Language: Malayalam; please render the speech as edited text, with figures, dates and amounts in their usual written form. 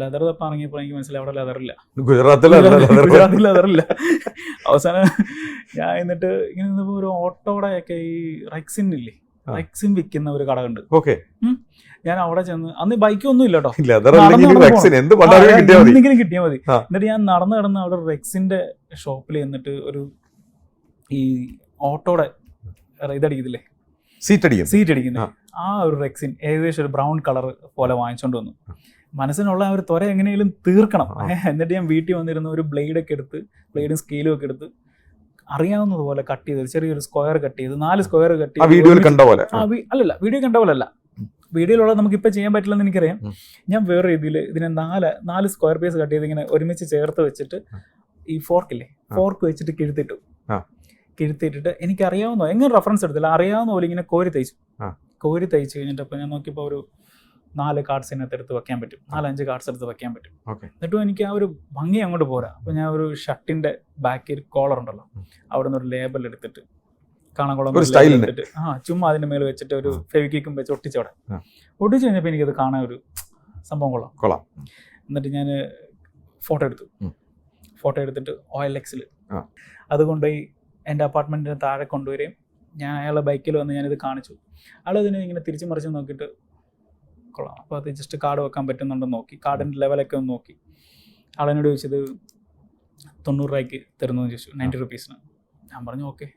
ലെതർ തപ്പാൻ ഇറങ്ങിയപ്പോൾ എനിക്ക് മനസ്സിലായി അവിടെ ലെതറില്ല, ഗുജറാത്തിൽ ലെതറില്ല. അവസാനം ഞാൻ എന്നിട്ട് ഇങ്ങനെ നിന്നപ്പോൾ ഒരു ഓട്ടോടെ ഒക്കെ ഈ റെക്സിൻ ഇല്ലേ, റെക്സിൻ വിൽക്കുന്ന ഒരു കട ഉണ്ട്. ഓക്കെ, ഞാൻ അവിടെ ചെന്ന്, അന്ന് ബൈക്കൊന്നും ഇല്ല കേട്ടോ, എന്തെങ്കിലും കിട്ടിയാൽ മതി. എന്നിട്ട് ഞാൻ നടന്ന് കിടന്ന് അവിടെ റെക്സിന്റെ ഷോപ്പിൽ ചെന്നിട്ട് ഒരു ഈ ഓട്ടോടെ ഇതടിക്കത്തില്ലേ, സീറ്റ് അടിക്കുന്നത്, ആ ഒരു റെക്സിൻ ഏകദേശം ഒരു ബ്രൗൺ കളർ പോലെ വാങ്ങിച്ചോണ്ട് വന്നു. മനസ്സിനുള്ള ആ ഒരു ത്വര എങ്ങനെയെങ്കിലും തീർക്കണം. എന്നിട്ട് ഞാൻ വീട്ടിൽ വന്നിരുന്ന ഒരു ബ്ലേഡും സ്കെയിലും ഒക്കെ എടുത്ത് അറിയാവുന്നതുപോലെ കട്ട് ചെയ്ത് ചെറിയൊരു സ്ക്വയർ കട്ട് ചെയ്ത് 4 സ്ക്വയർ കട്ട് ചെയ്ത്, വീഡിയോയിൽ കണ്ട പോലെ അല്ലല്ല, വീഡിയോ കണ്ട പോലെ അല്ല, വീഡിയോയിലുള്ളത് നമുക്കിപ്പോൾ ചെയ്യാൻ പറ്റില്ലെന്ന് എനിക്കറിയാം. ഞാൻ വേറെ രീതിയിൽ ഇതിനെ 4 സ്ക്വയർ പീസ് കട്ട് ചെയ്ത് ഇങ്ങനെ ഒരുമിച്ച് ചേർത്ത് വെച്ചിട്ട് ഈ ഫോർക്ക് വെച്ചിട്ട് കിഴുത്തിട്ടിട്ട് എനിക്കറിയാവുന്ന, എങ്ങനെ റെഫറൻസ് എടുത്തില്ല, അറിയാവുന്ന പോലെ ഇങ്ങനെ കോരി തയ്ച്ചു കഴിഞ്ഞിട്ട് അപ്പോൾ ഞാൻ നോക്കിയപ്പോൾ ഒരു 4 കാർഡ്സ് ഇതിനകത്ത് എടുത്ത് വെക്കാൻ പറ്റും, 4-5 കാർഡ്സ് എടുത്ത് വെക്കാൻ പറ്റും. എന്നിട്ടും എനിക്ക് ആ ഒരു ഭംഗി അങ്ങോട്ട് പോരാ. അപ്പോൾ ഞാൻ ഒരു ഷർട്ടിൻ്റെ ബാക്കിൽ കോളർ ഉണ്ടല്ലോ, അവിടെ നിന്ന് ഒരു ലേബൽ എടുത്തിട്ട് കാണാൻ എടുത്തിട്ട് ചുമ്മാ അതിൻ്റെ മേലെ വെച്ചിട്ട് ഒരു ഫെവിക്വിക്കും വെച്ച് ഒട്ടിച്ചു കഴിഞ്ഞപ്പോൾ എനിക്കത് കാണാൻ ഒരു സംഭവം കൊള്ളാം. എന്നിട്ട് ഞാൻ ഫോട്ടോ എടുത്തിട്ട് OLX-ൽ അതുകൊണ്ട് എൻ്റെ അപ്പാർട്ട്മെൻറ്റിന് താഴെ കൊണ്ടുവരികയും ഞാൻ അയാളുടെ ബൈക്കിൽ വന്ന് ഞാനിത് കാണിച്ചു. ആളതിനെ ഇങ്ങനെ തിരിച്ചു മറിച്ച് നോക്കിയിട്ട് കൊള്ളാം, അപ്പോൾ അത് ജസ്റ്റ് കാർഡ് വെക്കാൻ പറ്റുന്നുണ്ടെന്ന് നോക്കി, കാർഡിൻ്റെ ലെവലൊക്കെ ഒന്ന് നോക്കി. ആളെന്നോട് ചോദിച്ചത് 90 രൂപയ്ക്ക് തരുന്നതെന്ന് ചോദിച്ചു, 90 റുപ്പീസിന്. ഞാൻ പറഞ്ഞു ഓക്കെ.